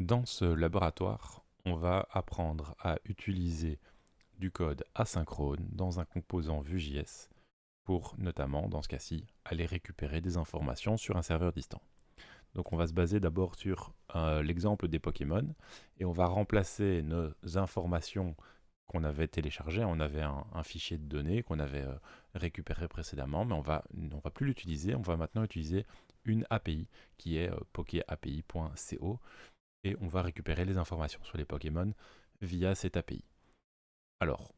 Dans ce laboratoire, on va apprendre à utiliser du code asynchrone dans un composant Vue.js pour notamment, dans ce cas-ci, aller récupérer des informations sur un serveur distant. Donc on va se baser d'abord sur l'exemple des Pokémon et on va remplacer nos informations qu'on avait téléchargées. On avait un fichier de données qu'on avait récupéré précédemment, mais on va plus l'utiliser. On va maintenant utiliser une API qui est pokeapi.co et on va récupérer les informations sur les Pokémon via cette API. Alors,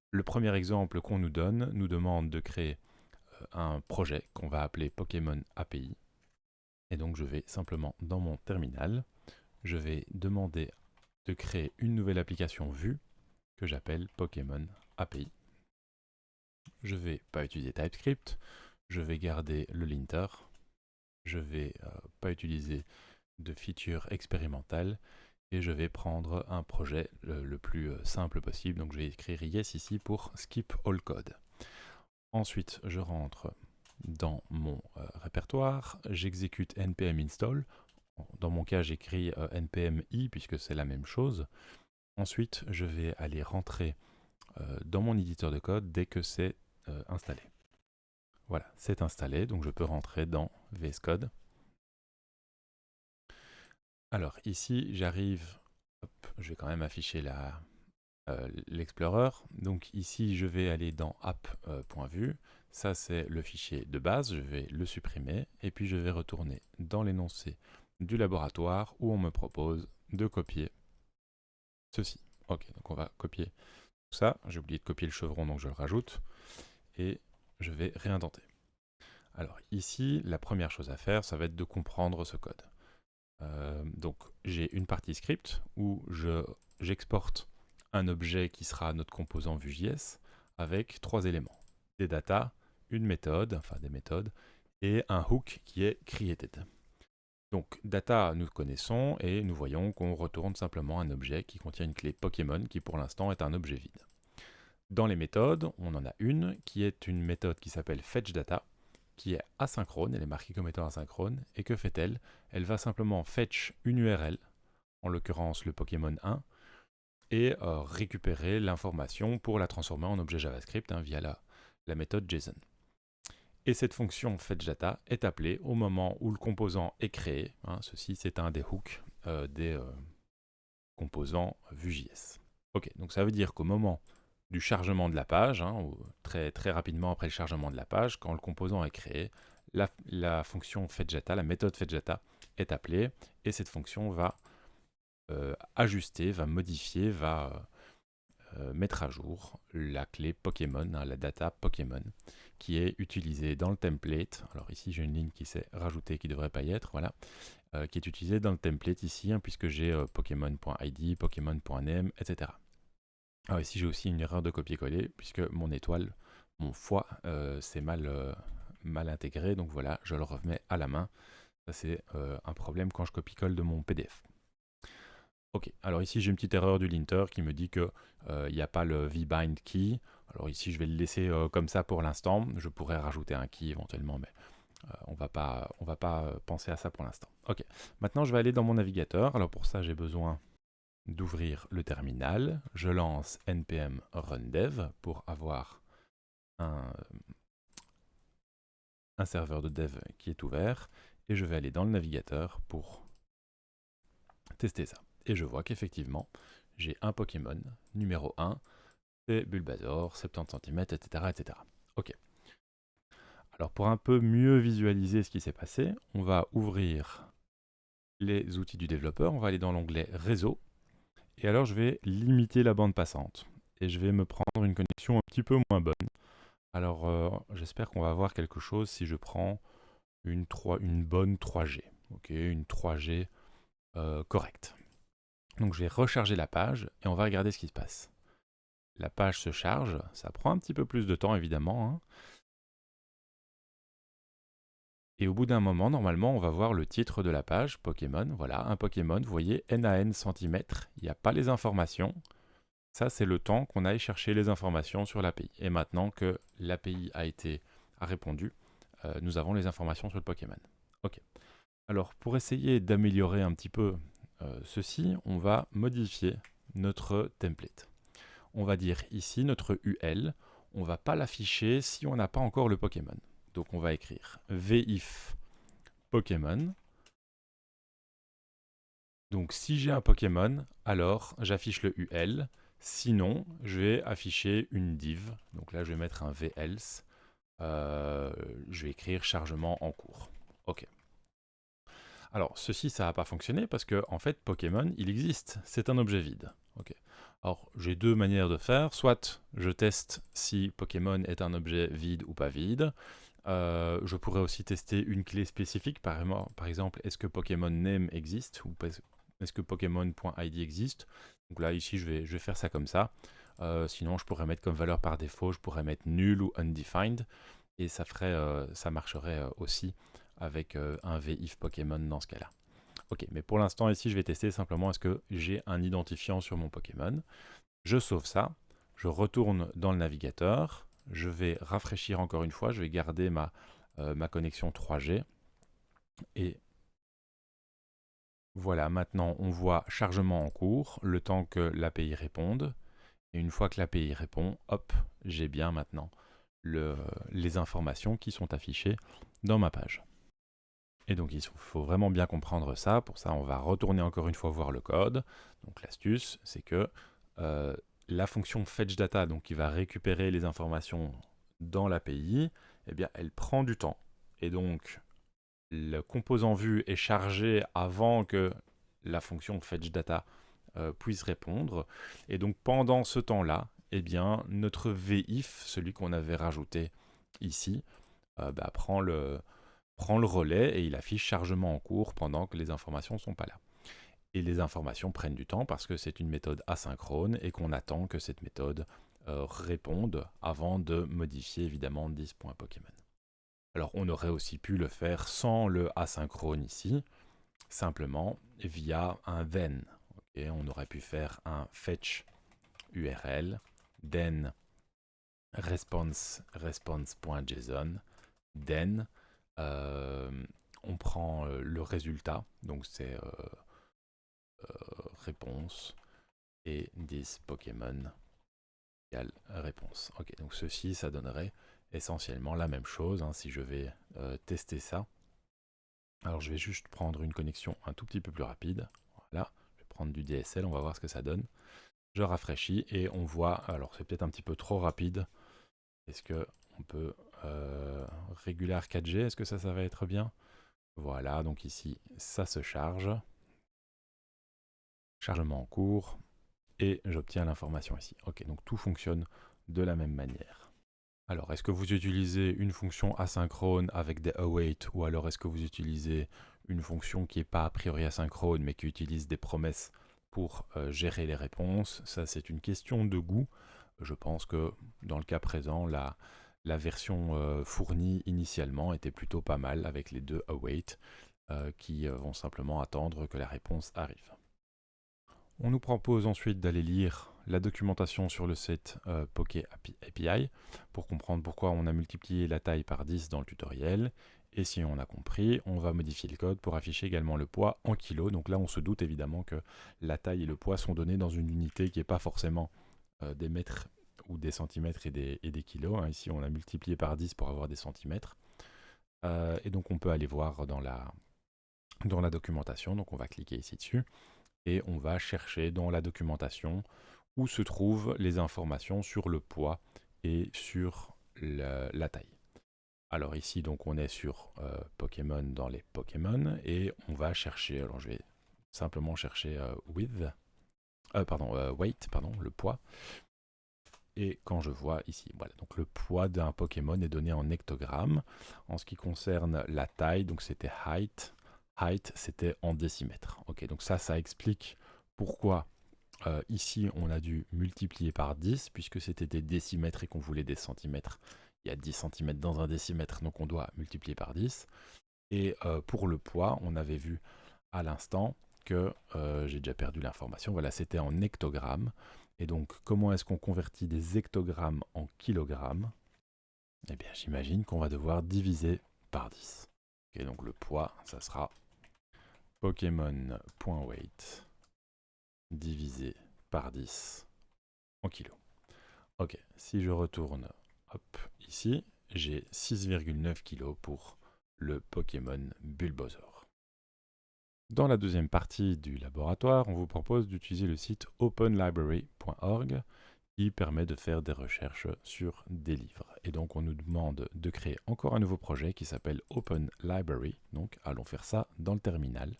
le premier exemple qu'on nous demande de créer un projet qu'on va appeler Pokémon API. Et donc je vais simplement dans mon terminal, je vais demander de créer une nouvelle application Vue que j'appelle Pokémon API. Je ne vais pas utiliser TypeScript, je vais garder le linter, je ne vais pas utiliser de feature expérimentale et je vais prendre un projet le plus simple possible. Donc je vais écrire yes ici pour skip all code. Ensuite, je rentre dans mon répertoire, j'exécute npm install. Dans mon cas, j'écris npm i puisque c'est la même chose. Ensuite, je vais aller rentrer dans mon éditeur de code dès que c'est installé. Voilà, c'est installé, donc je peux rentrer dans VS Code. Alors ici, j'arrive, je vais quand même afficher l'Explorer. Donc ici, je vais aller dans app.vue. Ça, c'est le fichier de base, je vais le supprimer. Et puis, je vais retourner dans l'énoncé du laboratoire où on me propose de copier ceci. Ok, donc on va copier tout ça. J'ai oublié de copier le chevron, donc je le rajoute. Et je vais réindenter. Alors ici, la première chose à faire, ça va être de comprendre ce code. Donc j'ai une partie script où j'exporte un objet qui sera notre composant Vue.js avec trois éléments. Des data, une méthode, enfin des méthodes, et un hook qui est created. Donc data, nous connaissons et nous voyons qu'on retourne simplement un objet qui contient une clé Pokémon qui pour l'instant est un objet vide. Dans les méthodes, on en a une qui est une méthode qui s'appelle fetchData, qui est asynchrone, elle est marquée comme étant asynchrone, et que fait-elle? Elle va simplement fetch une URL, en l'occurrence le Pokémon 1, et récupérer l'information pour la transformer en objet JavaScript via la méthode JSON. Et cette fonction fetchData est appelée au moment où le composant est créé. Ceci, c'est un des hooks des composants Vue.js. Ok, donc ça veut dire qu'au moment du chargement de la page, ou très, très rapidement après le chargement de la page, quand le composant est créé, la fonction fetchData, la méthode fetchData est appelée et cette fonction va ajuster, va modifier, va mettre à jour la clé Pokémon, la data Pokémon, qui est utilisée dans le template. Alors ici j'ai une ligne qui s'est rajoutée qui ne devrait pas y être, voilà, qui est utilisée dans le template ici, puisque j'ai Pokémon.id, Pokémon.name, etc. Alors ici j'ai aussi une erreur de copier-coller, puisque mon étoile, mon foie, c'est mal intégré, donc voilà, je le remets à la main. Ça c'est un problème quand je copie-colle de mon PDF. Ok, alors ici j'ai une petite erreur du linter qui me dit que il n'y a pas le vbind key. Alors ici je vais le laisser comme ça pour l'instant. Je pourrais rajouter un key éventuellement, mais on va pas penser à ça pour l'instant. Ok, maintenant je vais aller dans mon navigateur. Alors pour ça j'ai besoin d'ouvrir le terminal. Je lance npm rundev pour avoir un serveur de dev qui est ouvert. Et je vais aller dans le navigateur pour tester ça. Et je vois qu'effectivement, j'ai un Pokémon numéro 1, c'est Bulbasaur, 70 cm, etc., etc. Ok. Alors pour un peu mieux visualiser ce qui s'est passé, on va ouvrir les outils du développeur, on va aller dans l'onglet réseau, et alors je vais limiter la bande passante, et je vais me prendre une connexion un petit peu moins bonne. Alors j'espère qu'on va avoir quelque chose si je prends une bonne 3G, ok, une 3G correcte. Donc je vais recharger la page et on va regarder ce qui se passe. La page se charge, ça prend un petit peu plus de temps évidemment. Et au bout d'un moment, normalement, on va voir le titre de la page, Pokémon. Voilà, un Pokémon, vous voyez, NaN centimètres, il n'y a pas les informations. Ça, c'est le temps qu'on aille chercher les informations sur l'API. Et maintenant que l'API a répondu, nous avons les informations sur le Pokémon. Ok. Alors, pour essayer d'améliorer un petit peu ceci, on va modifier notre template. On va dire ici notre UL, on ne va pas l'afficher si on n'a pas encore le Pokémon. Donc on va écrire vif Pokémon. Donc si j'ai un Pokémon, alors j'affiche le UL. Sinon, je vais afficher une div. Donc là, je vais mettre un velse. Je vais écrire chargement en cours. OK. Alors, ceci, ça n'a pas fonctionné parce que, en fait, Pokémon, il existe. C'est un objet vide. OK. Alors, j'ai deux manières de faire. Soit je teste si Pokémon est un objet vide ou pas vide. Je pourrais aussi tester une clé spécifique. Par exemple, est-ce que Pokémon Name existe ou est-ce que Pokémon.id existe? Donc là, ici, je vais faire ça comme ça. Sinon, je pourrais mettre comme valeur par défaut, je pourrais mettre nul ou undefined. Et ça marcherait aussi avec un vif Pokémon dans ce cas-là. Ok, mais pour l'instant ici, je vais tester simplement est-ce que j'ai un identifiant sur mon Pokémon. Je sauve ça, je retourne dans le navigateur, je vais rafraîchir encore une fois, je vais garder ma connexion 3G. Et voilà, maintenant on voit chargement en cours, le temps que l'API réponde. Et une fois que l'API répond, hop, j'ai bien maintenant les informations qui sont affichées dans ma page. Et donc il faut vraiment bien comprendre ça. Pour ça, on va retourner encore une fois voir le code. Donc l'astuce, c'est que la fonction fetchData, donc qui va récupérer les informations dans l'API, eh bien, elle prend du temps. Et donc, le composant vue est chargé avant que la fonction fetchData puisse répondre. Et donc, pendant ce temps-là, eh bien, notre vif, celui qu'on avait rajouté ici, prend le relais et il affiche chargement en cours pendant que les informations ne sont pas là. Et les informations prennent du temps parce que c'est une méthode asynchrone et qu'on attend que cette méthode réponde avant de modifier évidemment 10.Pokémon. Alors on aurait aussi pu le faire sans le asynchrone ici, simplement via un then. Okay, on aurait pu faire un fetch URL, then response.json, then on prend le résultat, donc c'est réponse et 10 Pokémon égale réponse. Ok, donc ceci, ça donnerait essentiellement la même chose hein, si je vais tester ça. Alors je vais juste prendre une connexion un tout petit peu plus rapide. Voilà, je vais prendre du DSL, on va voir ce que ça donne. Je rafraîchis et on voit, alors c'est peut-être un petit peu trop rapide. Est-ce que on peut régular 4G, est-ce que ça va être bien? Voilà, donc ici, ça se charge. Chargement en cours. Et j'obtiens l'information ici. Ok, donc tout fonctionne de la même manière. Alors, est-ce que vous utilisez une fonction asynchrone avec des await ou alors est-ce que vous utilisez une fonction qui n'est pas a priori asynchrone mais qui utilise des promesses pour gérer les réponses? Ça, c'est une question de goût. Je pense que dans le cas présent, la version fournie initialement était plutôt pas mal avec les deux await qui vont simplement attendre que la réponse arrive. On nous propose ensuite d'aller lire la documentation sur le site Poké API pour comprendre pourquoi on a multiplié la taille par 10 dans le tutoriel. Et si on a compris, on va modifier le code pour afficher également le poids en kilos. Donc là, on se doute évidemment que la taille et le poids sont donnés dans une unité qui n'est pas forcément des mètres ou des centimètres et des kilos. Hein. Ici, on a multiplié par 10 pour avoir des centimètres. Et donc, on peut aller voir dans la documentation. Donc, on va cliquer ici dessus. Et on va chercher dans la documentation où se trouvent les informations sur le poids et sur la taille. Alors ici, donc, on est sur Pokémon dans les Pokémon et on va chercher, alors je vais simplement chercher weight, le poids. Et quand je vois ici, voilà, donc le poids d'un Pokémon est donné en hectogrammes. En ce qui concerne la taille, donc c'était height. Height, c'était en décimètres. Ok, donc ça explique pourquoi ici on a dû multiplier par 10, puisque c'était des décimètres et qu'on voulait des centimètres. Il y a 10 cm dans un décimètre, donc on doit multiplier par 10. Et pour le poids, on avait vu à l'instant que, j'ai déjà perdu l'information, voilà, c'était en hectogrammes. Et donc, comment est-ce qu'on convertit des hectogrammes en kilogrammes? Eh bien, j'imagine qu'on va devoir diviser par 10. Et donc le poids, ça sera Pokémon.weight divisé par 10 en kilos. Ok, si je retourne hop, ici, j'ai 6,9 kg pour le Pokémon Bulbasaur. Dans la deuxième partie du laboratoire, on vous propose d'utiliser le site openlibrary.org qui permet de faire des recherches sur des livres. Et donc on nous demande de créer encore un nouveau projet qui s'appelle Open Library. Donc allons faire ça dans le terminal.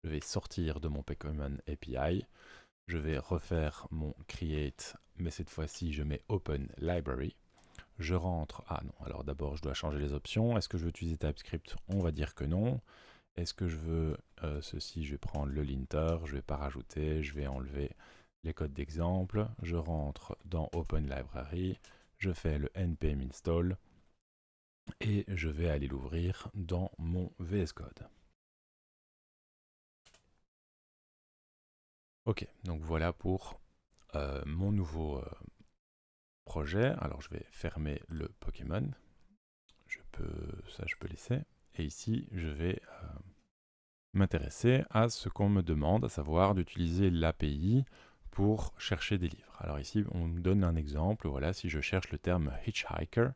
Je vais sortir de mon Pokémon API. Je vais refaire mon create, mais cette fois-ci je mets Open Library. Je rentre, ah non, alors d'abord je dois changer les options. Est-ce que je veux utiliser TypeScript? On va dire que non. Est-ce que je veux ceci? Je vais prendre le linter, je ne vais pas rajouter, je vais enlever les codes d'exemple. Je rentre dans Open Library, je fais le npm install et je vais aller l'ouvrir dans mon VS Code. Ok, donc voilà pour mon nouveau projet. Alors je vais fermer le Pokémon. Ça je peux laisser. Et ici, je vais m'intéresser à ce qu'on me demande, à savoir d'utiliser l'API pour chercher des livres. Alors ici, on me donne un exemple. Voilà, si je cherche le terme hitchhiker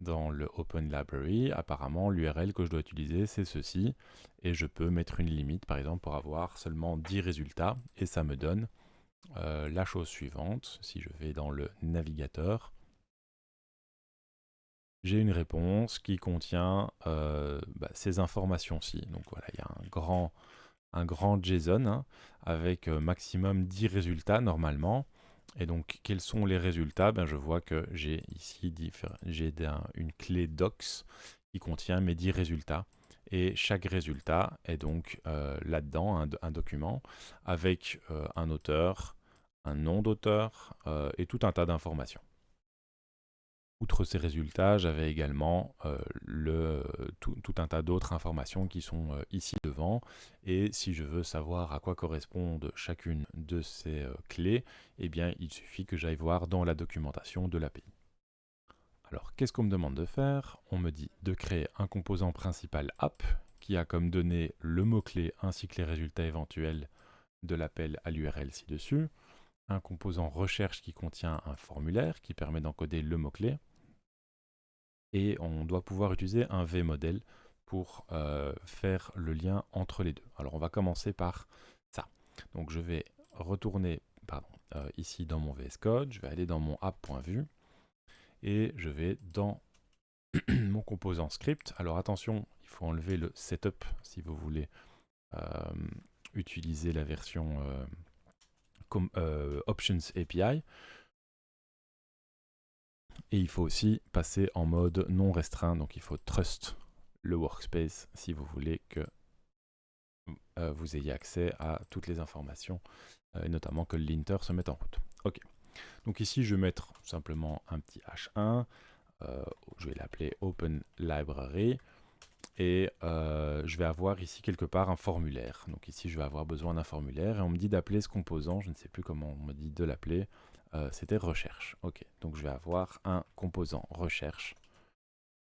dans le Open Library, apparemment l'URL que je dois utiliser, c'est ceci. Et je peux mettre une limite, par exemple, pour avoir seulement 10 résultats. Et ça me donne la chose suivante. Si je vais dans le navigateur, j'ai une réponse qui contient ces informations-ci. Donc voilà, il y a un grand JSON hein, avec maximum 10 résultats normalement. Et donc, quels sont les résultats? Je vois que j'ai ici une clé docs qui contient mes 10 résultats. Et chaque résultat est donc là-dedans un document avec un auteur, un nom d'auteur et tout un tas d'informations. Outre ces résultats, j'avais également tout un tas d'autres informations qui sont ici devant. Et si je veux savoir à quoi correspondent chacune de ces clés, eh bien, il suffit que j'aille voir dans la documentation de l'API. Alors, qu'est-ce qu'on me demande de faire? On me dit de créer un composant principal app qui a comme données le mot-clé ainsi que les résultats éventuels de l'appel à l'URL ci-dessus. Un composant recherche qui contient un formulaire qui permet d'encoder le mot-clé. Et on doit pouvoir utiliser un vModel pour faire le lien entre les deux. Alors on va commencer par ça. Donc je vais retourner ici dans mon VS Code, je vais aller dans mon app.vue et je vais dans mon composant script. Alors attention, il faut enlever le setup si vous voulez utiliser la version Options API. Et il faut aussi passer en mode non restreint, donc il faut trust le workspace si vous voulez que vous ayez accès à toutes les informations, et notamment que le linter se mette en route. Ok, donc ici je vais mettre simplement un petit H1, je vais l'appeler Open Library, et je vais avoir ici quelque part un formulaire. Donc ici je vais avoir besoin d'un formulaire, et on me dit d'appeler ce composant, je ne sais plus comment on me dit de l'appeler, c'était recherche. Ok, donc je vais avoir un composant recherche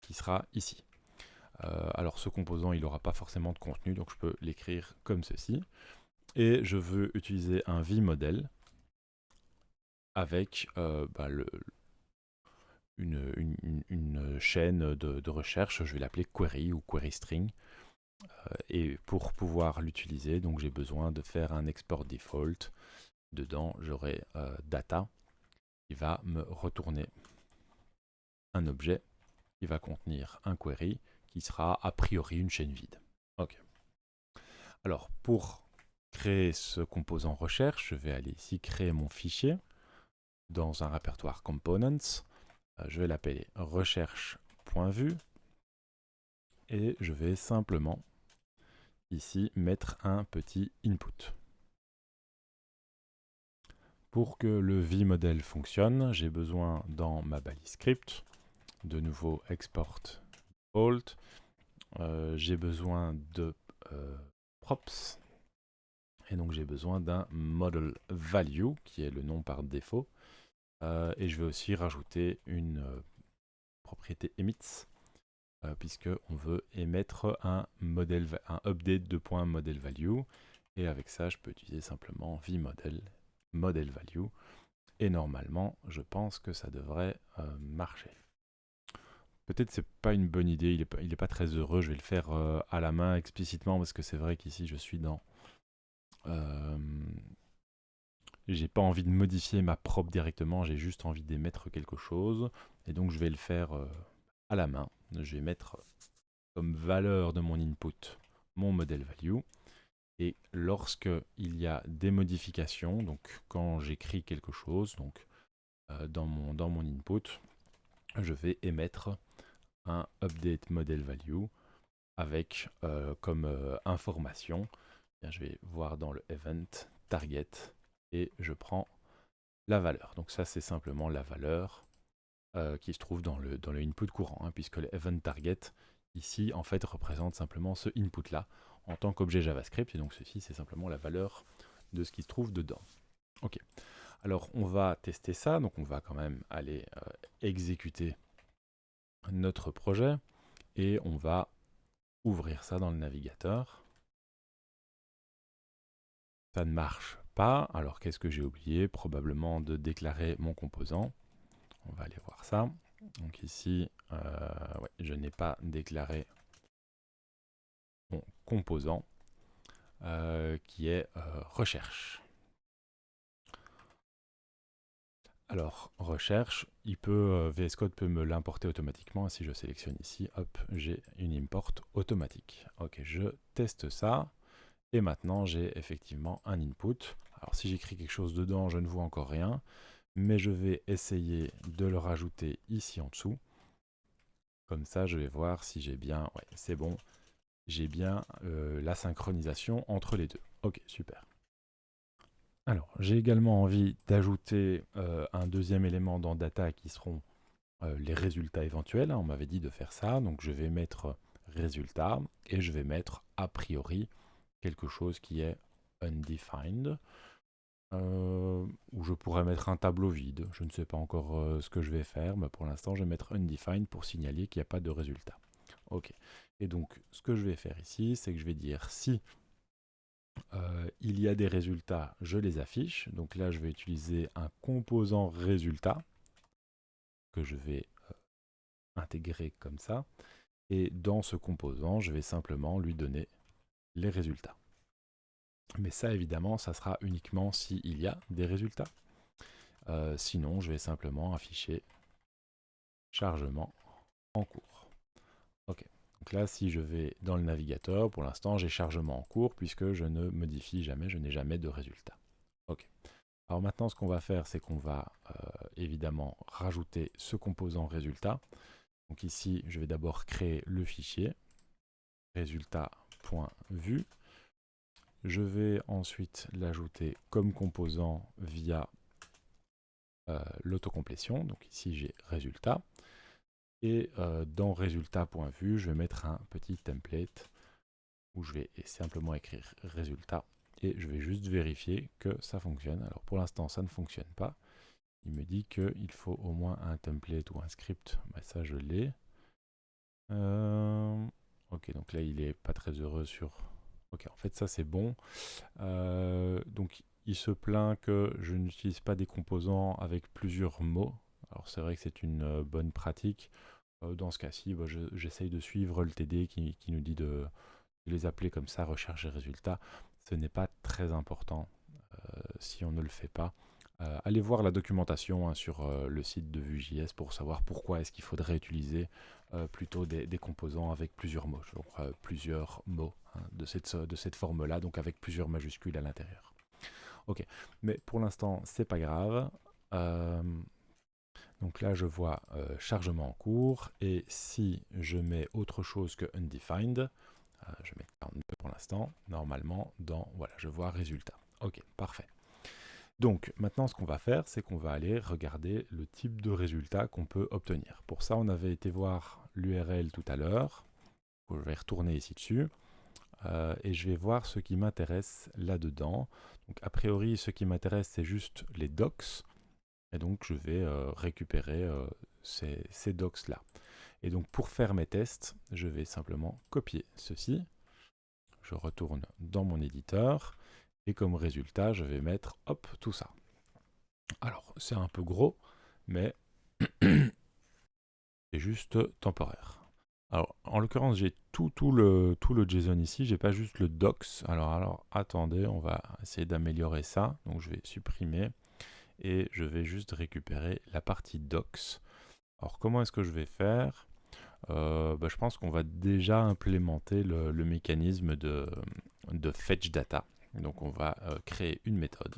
qui sera ici. Alors ce composant, il n'aura pas forcément de contenu, donc je peux l'écrire comme ceci. Et je veux utiliser un vModel avec une chaîne de recherche, je vais l'appeler query ou query string. Et pour pouvoir l'utiliser, donc j'ai besoin de faire un export default. Dedans, j'aurai data qui va me retourner un objet qui va contenir un query qui sera a priori une chaîne vide. Ok. Alors pour créer ce composant recherche, je vais aller ici créer mon fichier dans un répertoire components. Je vais l'appeler recherche.vue et je vais simplement ici mettre un petit input. Pour que le vModel fonctionne, j'ai besoin dans ma balise script, de nouveau export default, j'ai besoin de props, et donc j'ai besoin d'un model value, qui est le nom par défaut, et je vais aussi rajouter une propriété emits, puisque on veut émettre un update de point model value. Et avec ça, je peux utiliser simplement vModel, model value. Et normalement, je pense que ça devrait marcher. Peut-être c'est pas une bonne idée, il est pas très heureux, je vais le faire à la main explicitement parce que c'est vrai qu'ici je suis dans... j'ai pas envie de modifier ma prop directement, j'ai juste envie d'émettre quelque chose. Et donc je vais le faire à la main. Je vais mettre comme valeur de mon input mon model value. Et lorsque il y a des modifications, donc quand j'écris quelque chose, donc dans mon input, je vais émettre un update model value avec comme information, bien, je vais voir dans le event target et je prends la valeur. Donc ça c'est simplement la valeur qui se trouve dans le input courant, hein, puisque le event target ici en fait représente simplement ce input là en tant qu'objet JavaScript, et donc ceci c'est simplement la valeur de ce qui se trouve dedans. Ok, alors on va tester ça, donc on va quand même aller exécuter notre projet et on va ouvrir ça dans le navigateur. Ça ne marche pas, alors qu'est-ce que j'ai oublié? Probablement de déclarer mon composant. On va aller voir ça. Donc ici, ouais, je n'ai pas déclaré mon composant qui est recherche. Alors, recherche, VS Code peut me l'importer automatiquement. Si je sélectionne ici, hop, j'ai une import automatique. Ok, je teste ça. Et maintenant, j'ai effectivement un input. Alors, si j'écris quelque chose dedans, je ne vois encore rien. Mais je vais essayer de le rajouter ici en dessous. Comme ça, je vais voir si j'ai bien... Ouais, c'est bon. J'ai bien la synchronisation entre les deux. Ok, super. Alors, j'ai également envie d'ajouter un deuxième élément dans data qui seront les résultats éventuels. On m'avait dit de faire ça, donc je vais mettre résultat et je vais mettre a priori quelque chose qui est undefined, où je pourrais mettre un tableau vide. Je ne sais pas encore ce que je vais faire, mais pour l'instant je vais mettre undefined pour signaler qu'il n'y a pas de résultat. Ok, et donc ce que je vais faire ici, c'est que je vais dire si il y a des résultats, je les affiche. Donc là, je vais utiliser un composant résultat que je vais intégrer comme ça. Et dans ce composant, je vais simplement lui donner les résultats. Mais ça, évidemment, ça sera uniquement s'il y a des résultats. Sinon, je vais simplement afficher chargement en cours. Ok. Donc là, si je vais dans le navigateur, pour l'instant, j'ai chargement en cours puisque je ne modifie jamais, je n'ai jamais de résultats. Ok. Alors maintenant, ce qu'on va faire, c'est qu'on va évidemment rajouter ce composant résultat. Donc ici, je vais d'abord créer le fichier résultat.vue. Je vais ensuite l'ajouter comme composant via l'autocomplétion. Donc ici, j'ai résultat. Et dans résultat.vue, je vais mettre un petit template où je vais simplement écrire résultat. Et je vais juste vérifier que ça fonctionne. Alors pour l'instant, ça ne fonctionne pas. Il me dit qu'il faut au moins un template ou un script. Bah, ça, je l'ai. Ok, donc là, il est pas très heureux sur... Ok, en fait, ça, c'est bon. Donc, il se plaint que je n'utilise pas des composants avec plusieurs mots. Alors, c'est vrai que c'est une bonne pratique. Dans ce cas-ci, bah, j'essaye de suivre le TD qui nous dit de les appeler comme ça, recherche et résultats. Ce n'est pas très important si on ne le fait pas. Allez voir la documentation hein, sur le site de Vue.js pour savoir pourquoi est-ce qu'il faudrait utiliser plutôt des composants avec plusieurs mots. Donc plusieurs mots hein, de cette forme-là, donc avec plusieurs majuscules à l'intérieur. Ok, mais pour l'instant, c'est pas grave. Donc là, je vois chargement en cours, et si je mets autre chose que undefined, je mets 42 pour l'instant, normalement, voilà, je vois résultat. Ok, parfait. Donc maintenant ce qu'on va faire, c'est qu'on va aller regarder le type de résultat qu'on peut obtenir. Pour ça, on avait été voir l'URL tout à l'heure. Je vais retourner ici dessus. Et je vais voir ce qui m'intéresse là-dedans. Donc a priori, ce qui m'intéresse, c'est juste les docs. Et donc je vais récupérer ces docs-là. Et donc pour faire mes tests, je vais simplement copier ceci. Je retourne dans mon éditeur et comme résultat, je vais mettre hop, tout ça. Alors c'est un peu gros, mais c'est juste temporaire. Alors en l'occurrence, j'ai tout le JSON ici, j'ai pas juste le docs. Alors attendez, on va essayer d'améliorer ça. Donc je vais supprimer et je vais juste récupérer la partie docs. Alors comment est-ce que je vais faire? Je pense qu'on va déjà implémenter le mécanisme de fetch data. Donc on va créer une méthode.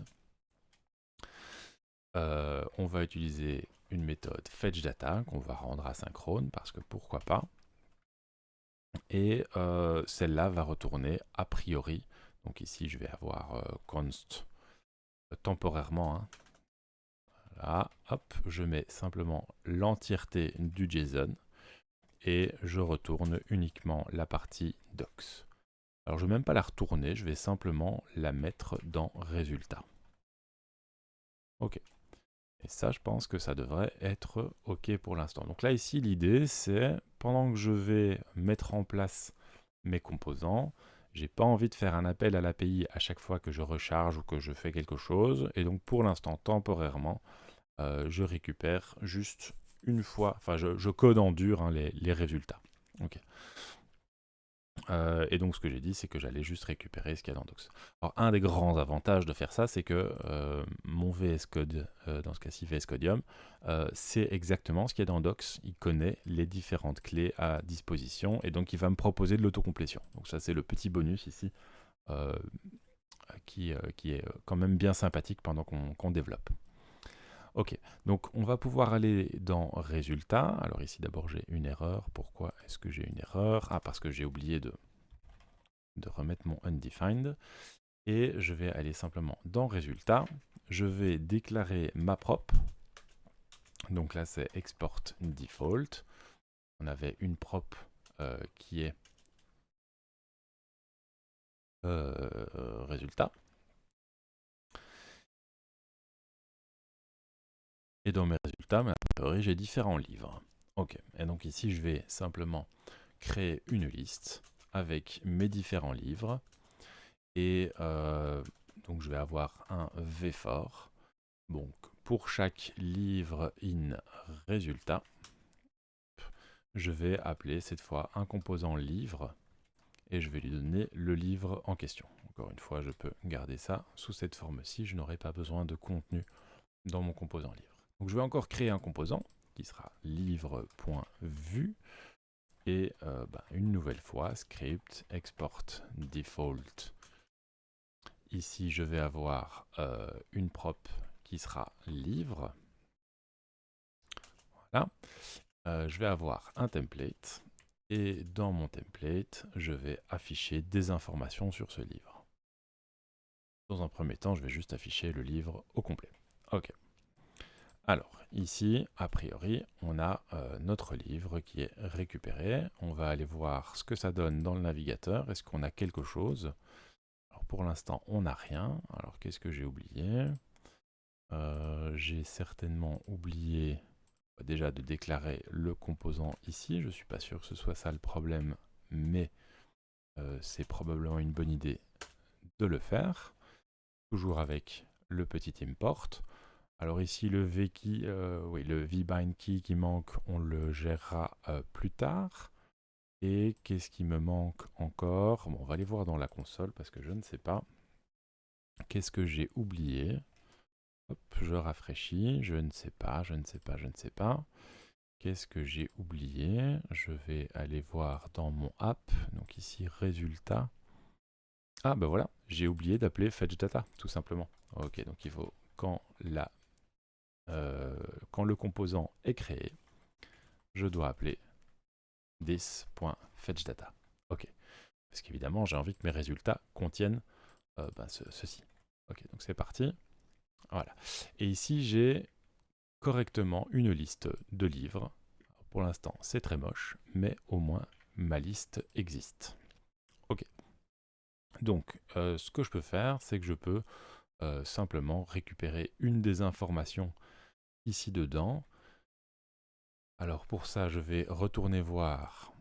On va utiliser une méthode fetch data qu'on va rendre asynchrone parce que pourquoi pas. Et celle-là va retourner a priori. Donc ici je vais avoir const temporairement. Hein. Là, hop, je mets simplement l'entièreté du JSON et je retourne uniquement la partie docs. Alors je ne vais même pas la retourner, je vais simplement la mettre dans résultat. Ok. Et ça, je pense que ça devrait être ok pour l'instant. Donc là, ici, l'idée, c'est pendant que je vais mettre en place mes composants, j'ai pas envie de faire un appel à l'API à chaque fois que je recharge ou que je fais quelque chose. Et donc pour l'instant, temporairement, je récupère juste une fois, enfin je code en dur hein, les résultats. Ok. Et donc ce que j'ai dit, c'est que j'allais juste récupérer ce qu'il y a dans Docs. Alors un des grands avantages de faire ça, c'est que mon VS Code, dans ce cas-ci VS Codium, c'est exactement ce qu'il y a dans Docs. Il connaît les différentes clés à disposition et donc il va me proposer de l'autocomplétion. Donc ça c'est le petit bonus ici euh, qui est quand même bien sympathique pendant qu'on développe. Ok, donc on va pouvoir aller dans Résultats. Alors ici d'abord j'ai une erreur. Pourquoi est-ce que j'ai une erreur? Ah, parce que j'ai oublié de remettre mon undefined. Et je vais aller simplement dans Résultats. Je vais déclarer ma prop. Donc là c'est export default. On avait une prop qui est résultat. Et dans mes résultats, a priori, j'ai différents livres. Ok, et donc ici, je vais simplement créer une liste avec mes différents livres. Et donc, je vais avoir un vfor. Donc, pour chaque livre in résultat, je vais appeler cette fois un composant livre et je vais lui donner le livre en question. Encore une fois, je peux garder ça sous cette forme-ci. Je n'aurai pas besoin de contenu dans mon composant livre. Donc je vais encore créer un composant qui sera livre.vue et une nouvelle fois script export default. Ici je vais avoir une prop qui sera livre. Voilà. Je vais avoir un template et dans mon template je vais afficher des informations sur ce livre. Dans un premier temps je vais juste afficher le livre au complet. Ok. Alors, ici, a priori, on a notre livre qui est récupéré. On va aller voir ce que ça donne dans le navigateur. Est-ce qu'on a quelque chose? Alors, pour l'instant, on n'a rien. Alors, qu'est-ce que j'ai oublié? J'ai certainement oublié déjà de déclarer le composant ici. Je ne suis pas sûr que ce soit ça le problème, mais c'est probablement une bonne idée de le faire. Toujours avec le petit import. Alors ici, le le vbind key qui manque, on le gérera plus tard. Et qu'est-ce qui me manque encore? Bon, on va aller voir dans la console parce que je ne sais pas. Qu'est-ce que j'ai oublié? Hop, je rafraîchis. Je ne sais pas, je ne sais pas, je ne sais pas. Qu'est-ce que j'ai oublié? Je vais aller voir dans mon app. Donc ici, résultat. Ah ben voilà, j'ai oublié d'appeler fetch data, tout simplement. Ok, donc il faut quand le composant est créé, je dois appeler this.fetchData. Ok. Parce qu'évidemment, j'ai envie que mes résultats contiennent ceci. Ok, donc c'est parti. Voilà. Et ici, j'ai correctement une liste de livres. Alors, pour l'instant, c'est très moche, mais au moins, ma liste existe. Ok. Donc, ce que je peux faire, c'est que je peux simplement récupérer une des informations ici dedans Alors pour ça, je vais retourner voir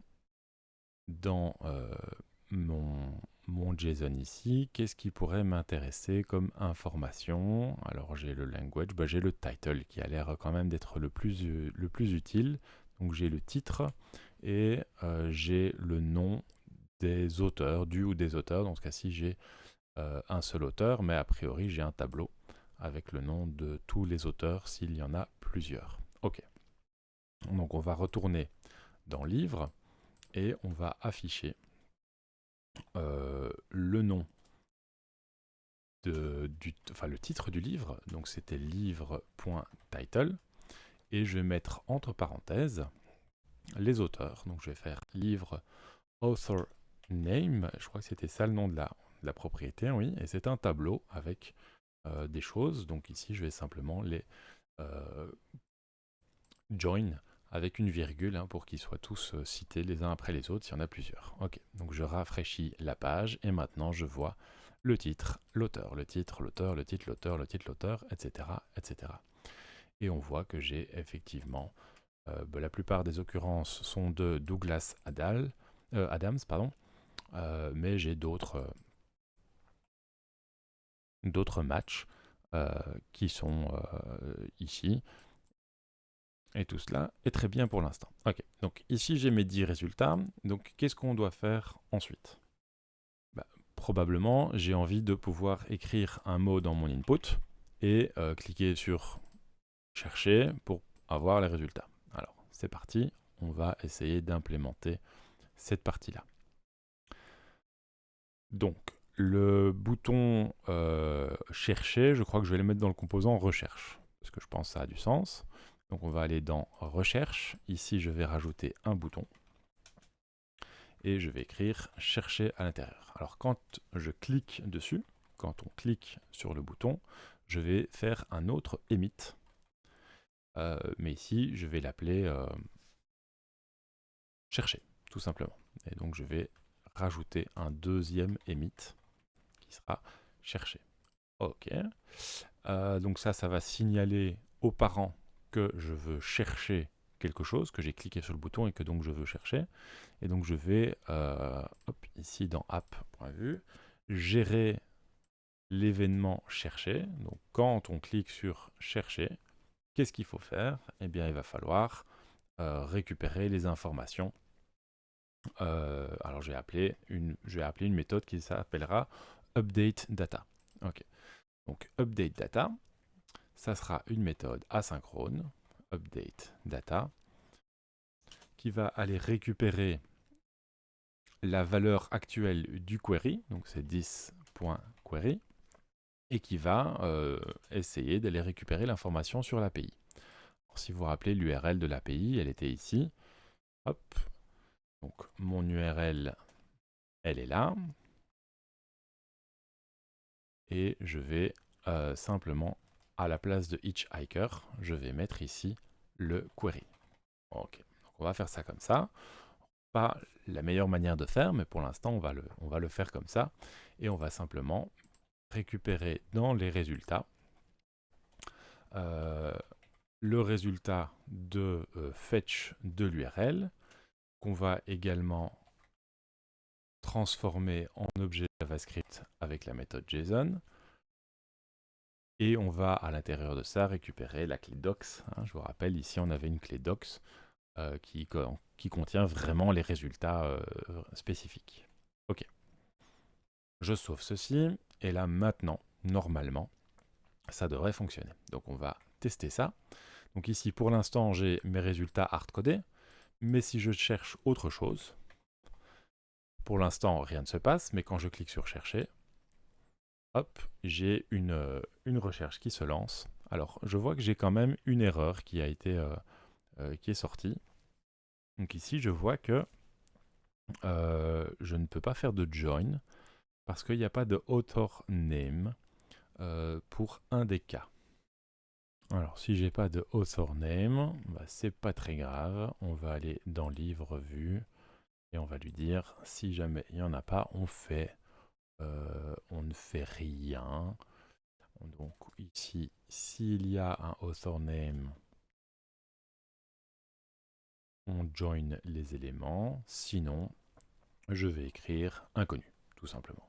dans mon JSON ici, qu'est-ce qui pourrait m'intéresser comme information. Alors j'ai le language, j'ai le title qui a l'air quand même d'être le plus utile. Donc j'ai le titre et j'ai le nom des auteurs, du ou des auteurs. Dans ce cas-ci, j'ai un seul auteur, mais a priori j'ai un tableau avec le nom de tous les auteurs s'il y en a plusieurs. Ok. Donc on va retourner dans Livre et on va afficher le nom le titre du livre. Donc c'était livre.title et je vais mettre entre parenthèses les auteurs. Donc je vais faire livre author name. Je crois que c'était ça le nom de la propriété, oui. Et c'est un tableau avec des choses. Donc ici je vais simplement les join avec une virgule pour qu'ils soient tous cités les uns après les autres s'il y en a plusieurs. Ok, donc je rafraîchis la page et maintenant je vois le titre, l'auteur, le titre, l'auteur, le titre, l'auteur, le titre, l'auteur, etc., etc. Et on voit que j'ai effectivement, la plupart des occurrences sont de Douglas Adams, pardon, mais j'ai d'autres matchs qui sont ici. Et tout cela est très bien pour l'instant. Ok, donc ici j'ai mes 10 résultats. Donc qu'est-ce qu'on doit faire ensuite? Probablement, j'ai envie de pouvoir écrire un mot dans mon input et cliquer sur chercher pour avoir les résultats. Alors, c'est parti, on va essayer d'implémenter cette partie-là. Donc, le bouton chercher, je crois que je vais le mettre dans le composant recherche, parce que je pense que ça a du sens. Donc on va aller dans recherche, ici je vais rajouter un bouton, et je vais écrire chercher à l'intérieur. Alors quand je clique dessus, quand on clique sur le bouton, je vais faire un autre emit, mais ici je vais l'appeler chercher, tout simplement. Et donc je vais rajouter un deuxième emit qui sera chercher. Ok. Donc ça va signaler aux parents que je veux chercher quelque chose, que j'ai cliqué sur le bouton et que donc je veux chercher. Et donc je vais, ici dans app.vue, gérer l'événement chercher. Donc quand on clique sur chercher, qu'est-ce qu'il faut faire? Eh bien il va falloir récupérer les informations. Alors je vais appeler une méthode qui s'appellera update data. Ok. Donc update data, ça sera une méthode asynchrone, update data, qui va aller récupérer la valeur actuelle du query, donc c'est 10.query, et qui va essayer d'aller récupérer l'information sur l'API. Si vous vous rappelez l'URL de l'API, elle était ici. Hop. Donc mon URL, elle est là. Et je vais simplement, à la place de hitchhiker, je vais mettre ici le query. Ok, donc on va faire ça comme ça. Pas la meilleure manière de faire, mais pour l'instant, on va le faire comme ça. Et on va simplement récupérer dans les résultats le résultat de fetch de l'URL, qu'on va également transformer en objet JavaScript avec la méthode JSON. Et on va à l'intérieur de ça récupérer la clé docs. Je vous rappelle, ici on avait une clé docs qui contient vraiment les résultats spécifiques. Ok. Je sauve ceci, et là maintenant, normalement, ça devrait fonctionner. Donc on va tester ça. Donc ici, pour l'instant, j'ai mes résultats hardcodés, mais si je cherche autre chose, pour l'instant, rien ne se passe, mais quand je clique sur chercher, hop, j'ai une recherche qui se lance. Alors, je vois que j'ai quand même une erreur qui a été qui est sortie. Donc ici, je vois que je ne peux pas faire de join parce qu'il n'y a pas de author name pour un des cas. Alors, si j'ai pas de author name, c'est pas très grave. On va aller dans livre vue et on va lui dire si jamais il n'y en a pas, on ne fait rien. Donc ici, s'il y a un author name, on join les éléments, sinon je vais écrire inconnu, tout simplement.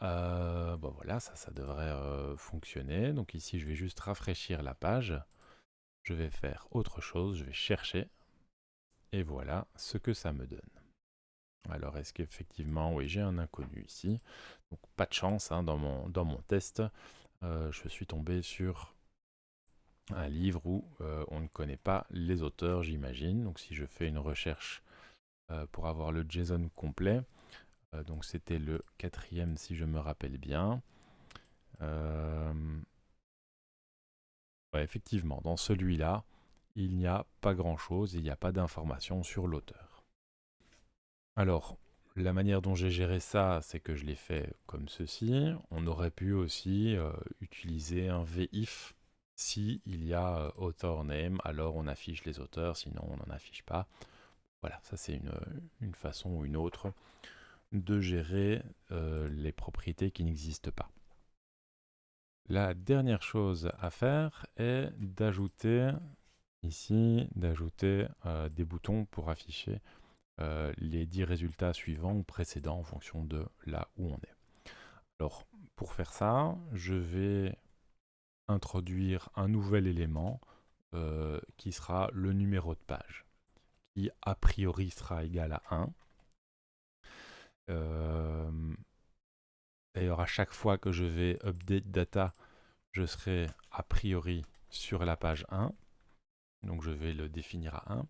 Bon voilà, ça devrait fonctionner. Donc ici, je vais juste rafraîchir la page. Je vais faire autre chose, je vais chercher. Et voilà ce que ça me donne. Alors, est-ce qu'effectivement, oui, j'ai un inconnu ici. Donc, pas de chance, hein, dans mon test. Je suis tombé sur un livre où on ne connaît pas les auteurs, j'imagine. Donc, si je fais une recherche pour avoir le JSON complet, donc c'était le 4e si je me rappelle bien. Ouais, effectivement, dans celui-là, il n'y a pas grand-chose, il n'y a pas d'informations sur l'auteur. Alors, la manière dont j'ai géré ça, c'est que je l'ai fait comme ceci. On aurait pu aussi utiliser un VIF. Si il y a author name, alors on affiche les auteurs, sinon on n'en affiche pas. Voilà, ça c'est une façon ou une autre de gérer les propriétés qui n'existent pas. La dernière chose à faire est d'ajouter ici, des boutons pour afficher les 10 résultats suivants ou précédents en fonction de là où on est. Alors, pour faire ça, je vais introduire un nouvel élément qui sera le numéro de page, qui a priori sera égal à 1. D'ailleurs, à chaque fois que je vais update data, je serai a priori sur la page 1. Donc je vais le définir à 1.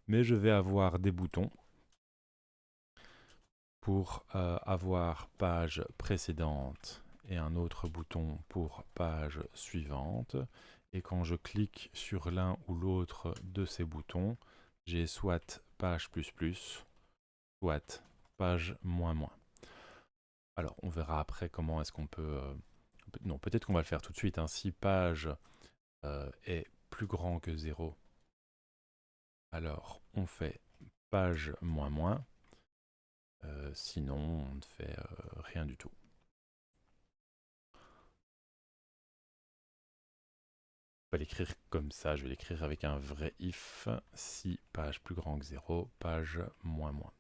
Mais je vais avoir des boutons pour avoir page précédente et un autre bouton pour page suivante. Et quand je clique sur l'un ou l'autre de ces boutons, j'ai soit page plus plus, soit page moins moins. Alors on verra après comment est-ce qu'on peut... non, peut-être qu'on va le faire tout de suite. Hein. Si page est plus grand que 0, alors on fait page moins moins. Sinon, on ne fait rien du tout. Je vais l'écrire comme ça, je vais l'écrire avec un vrai if, si page plus grand que 0, page moins moins.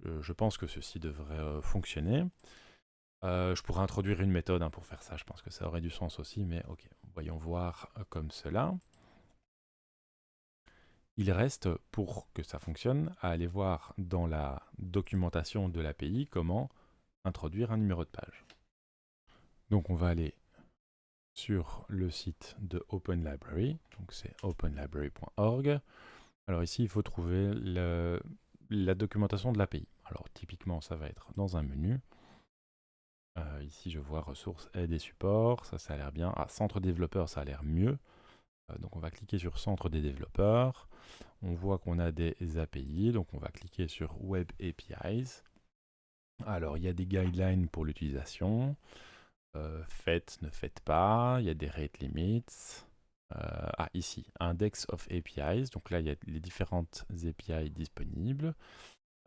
Je pense que ceci devrait fonctionner. Je pourrais introduire une méthode pour faire ça, je pense que ça aurait du sens aussi, mais ok, voyons voir comme cela. Il reste, pour que ça fonctionne, à aller voir dans la documentation de l'API comment introduire un numéro de page. Donc on va aller sur le site de Open Library, donc c'est openlibrary.org. Alors ici, il faut trouver la documentation de l'API. Alors typiquement, ça va être dans un menu. Ici, je vois ressources, aide et support, ça a l'air bien. Ah, centre développeur, ça a l'air mieux. Donc on va cliquer sur centre des développeurs. On voit qu'on a des API, donc on va cliquer sur Web APIs. Alors il y a des guidelines pour l'utilisation. Faites, ne faites pas, il y a des rate limits. Ici, index of APIs, donc là il y a les différentes API disponibles.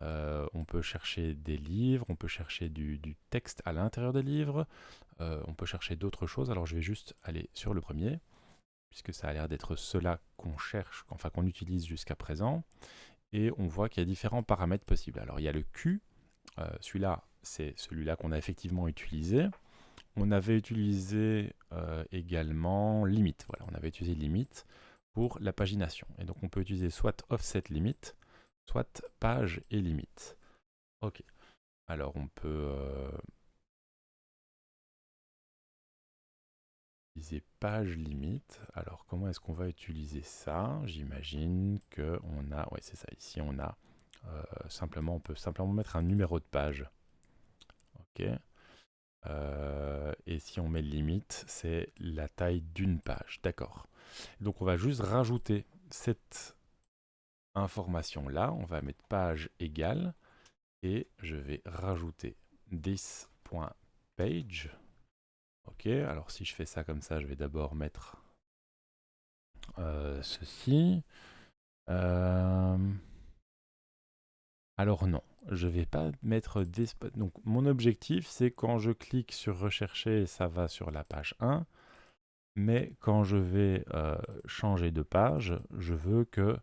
On peut chercher des livres, on peut chercher du texte à l'intérieur des livres, on peut chercher d'autres choses. Alors je vais juste aller sur le premier, puisque ça a l'air d'être cela qu'on cherche, enfin qu'on utilise jusqu'à présent. Et on voit qu'il y a différents paramètres possibles. Alors il y a le Q, celui-là c'est celui-là qu'on a effectivement utilisé. On avait utilisé également limit. Voilà, on avait utilisé limit pour la pagination. Et donc on peut utiliser soit offset limit, soit page et limite. Ok. Alors on peut utiliser page limite. Alors comment est-ce qu'on va utiliser ça? J'imagine que on a, ouais c'est ça. Ici on a simplement, on peut simplement mettre un numéro de page. Ok. Et si on met limite, c'est la taille d'une page. D'accord. Donc on va juste rajouter cette information-là. On va mettre page égale. Et je vais rajouter this.page. Ok, alors si je fais ça comme ça, je vais d'abord mettre ceci. Alors non, je ne vais pas mettre this. Donc mon objectif, c'est quand je clique sur rechercher, ça va sur la page 1. Mais quand je vais changer de page, je veux que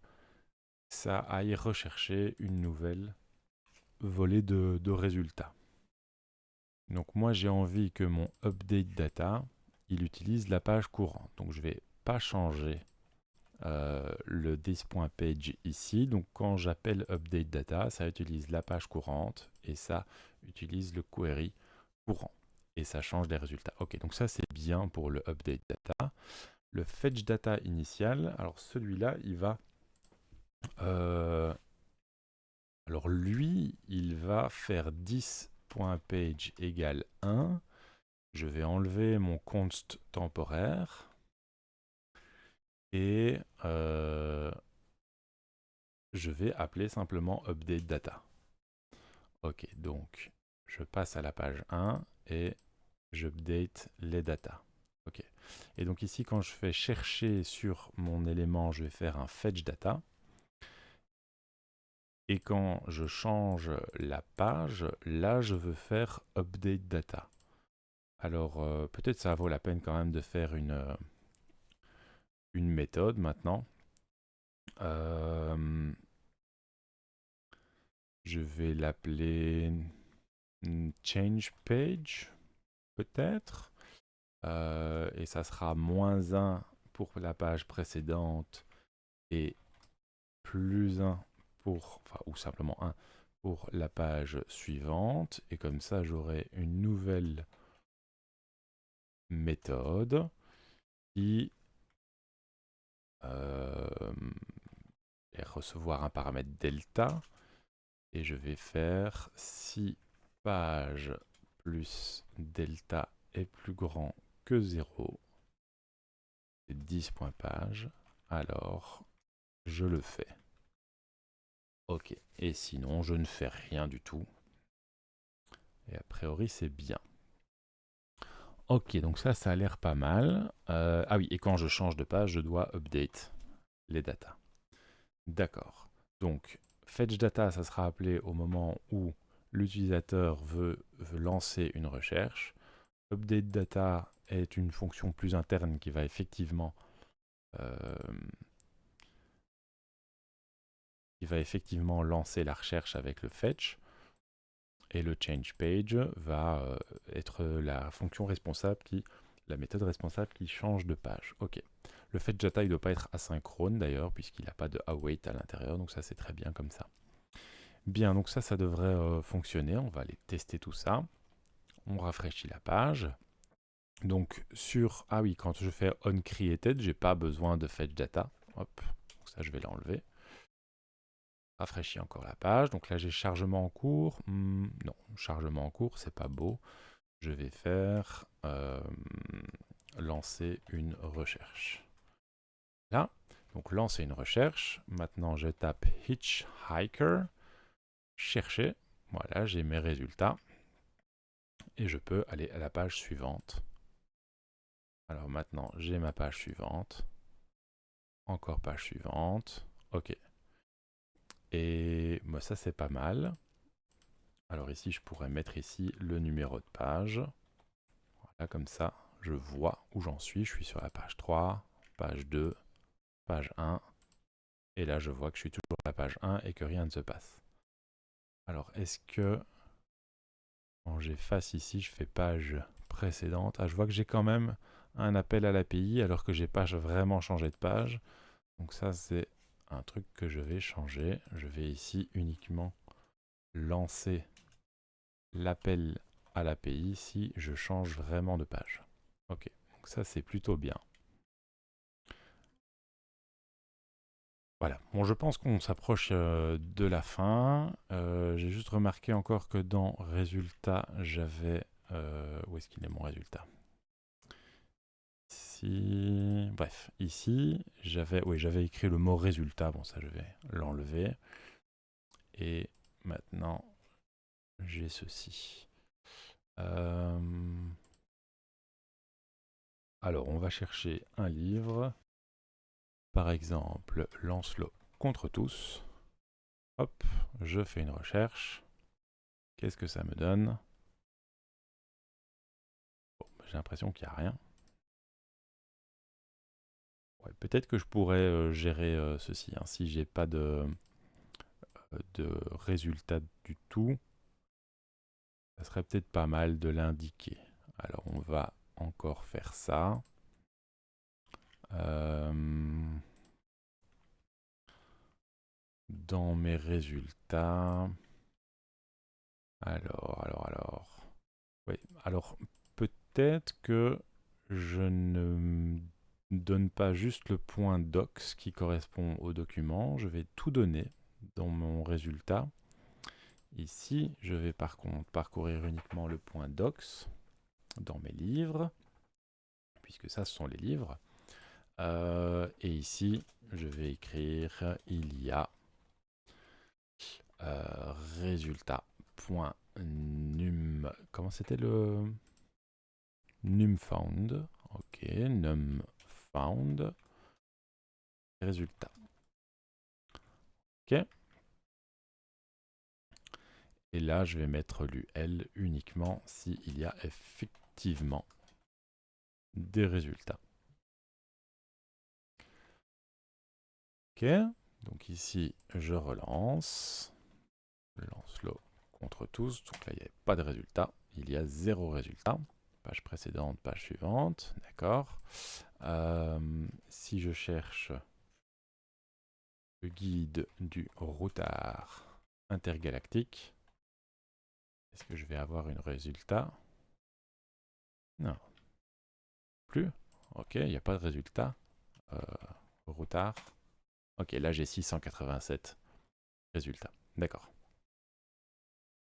ça aille rechercher une nouvelle volée de résultats. Donc moi j'ai envie que mon update data, il utilise la page courante. Donc je ne vais pas changer le this.page ici. Donc quand j'appelle update data, ça utilise la page courante et ça utilise le query courant. Et ça change les résultats. Ok, donc ça c'est bien pour le update data. Le fetch data initial, alors celui-là, il va... alors lui, il va faire 10.page égale 1. Je vais enlever mon const temporaire. Et je vais appeler simplement update data. Ok, donc je passe à la page 1 et j'update les datas. Ok. Et donc ici, quand je fais chercher sur mon élément, je vais faire un fetch data. Et quand je change la page, là, je veux faire update data. Alors, peut-être ça vaut la peine quand même de faire une méthode maintenant. Je vais l'appeler change page, peut-être. Et ça sera -1 pour la page précédente et +1 pour, enfin, ou simplement 1 pour la page suivante. Et comme ça, j'aurai une nouvelle méthode qui va recevoir un paramètre delta. Et je vais faire si page plus delta est plus grand que 0, 10.page, alors je le fais. Ok, et sinon je ne fais rien du tout. Et a priori c'est bien. Ok, donc ça a l'air pas mal. Ah oui, et quand je change de page, je dois update les datas. D'accord. Donc, fetch data, ça sera appelé au moment où l'utilisateur veut lancer une recherche. Update data est une fonction plus interne qui va effectivement lancer la recherche avec le fetch. Et le change page va être la fonction responsable la méthode responsable qui change de page. Ok. Le fetch data, il ne doit pas être asynchrone d'ailleurs, puisqu'il n'a pas de await à l'intérieur, donc ça c'est très bien comme ça. Bien, donc ça devrait fonctionner. On va aller tester tout ça. On rafraîchit la page. Donc ah oui, quand je fais onCreated, j'ai pas besoin de fetch data. Hop, donc ça je vais l'enlever. Rafraîchis encore la page. Donc là j'ai chargement en cours. Non, chargement en cours, c'est pas beau. Je vais faire lancer une recherche. Là, donc lancer une recherche. Maintenant je tape hitchhiker, chercher. Voilà, j'ai mes résultats. Et je peux aller à la page suivante. Alors maintenant, j'ai ma page suivante. Encore page suivante. Ok. Et moi, ça, c'est pas mal. Alors ici, je pourrais mettre ici le numéro de page. Voilà, comme ça, je vois où j'en suis. Je suis sur la page 3, page 2, page 1. Et là, je vois que je suis toujours à la page 1 et que rien ne se passe. Alors, est-ce que quand j'efface ici, je fais page précédente? Ah, je vois que j'ai quand même un appel à l'API alors que j'ai pas vraiment changé de page. Donc ça, c'est un truc que je vais changer. Je vais ici uniquement lancer l'appel à l'API si je change vraiment de page. Ok, donc ça c'est plutôt bien. Voilà, bon je pense qu'on s'approche de la fin. J'ai juste remarqué encore que dans résultat, j'avais... où est-ce qu'il est mon résultat? Ici... Bref, ici, j'avais écrit le mot résultat. Bon, ça je vais l'enlever. Et maintenant, j'ai ceci. Alors, on va chercher un livre. Par exemple, Lancelot contre tous. Hop, je fais une recherche. Qu'est-ce que ça me donne? Bon, j'ai l'impression qu'il n'y a rien. Ouais, peut-être que je pourrais gérer ceci, hein, si j'ai pas de résultat du tout. Ça serait peut-être pas mal de l'indiquer. Alors on va encore faire ça. Dans mes résultats. Alors. Oui, alors peut-être que je ne donne pas juste le point docs qui correspond au document. Je vais tout donner dans mon résultat. Ici, je vais par contre parcourir uniquement le point docs dans mes livres, puisque ça, ce sont les livres. Et ici, je vais écrire il y a résultat.num. Comment c'était le numFound? Ok, numFound. Résultat. Ok. Et là, je vais mettre l'UL uniquement s'il y a effectivement des résultats. Ok, donc ici, je relance. Je lance le contre tous. Donc là, il n'y a pas de résultat. Il y a 0 résultat. Page précédente, page suivante. D'accord. Si je cherche le guide du routard intergalactique, est-ce que je vais avoir un résultat? Non. Plus? Ok, il n'y a pas de résultat. Routard. Ok, là j'ai 687 résultats. D'accord.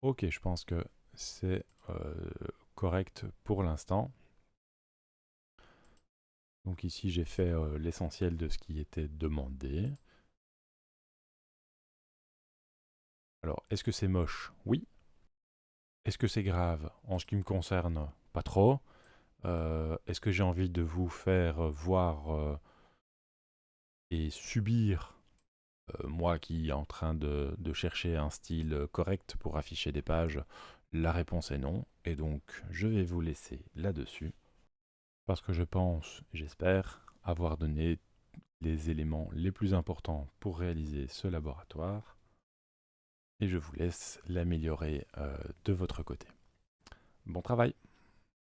Ok, je pense que c'est correct pour l'instant. Donc ici j'ai fait l'essentiel de ce qui était demandé. Alors, est-ce que c'est moche? Oui. Est-ce que c'est grave? En ce qui me concerne, pas trop. Est-ce que j'ai envie de vous faire voir et subir, moi qui est en train de chercher un style correct pour afficher des pages? La réponse est non. Et donc, je vais vous laisser là-dessus. Parce que je pense, j'espère, avoir donné les éléments les plus importants pour réaliser ce laboratoire. Et je vous laisse l'améliorer de votre côté. Bon travail!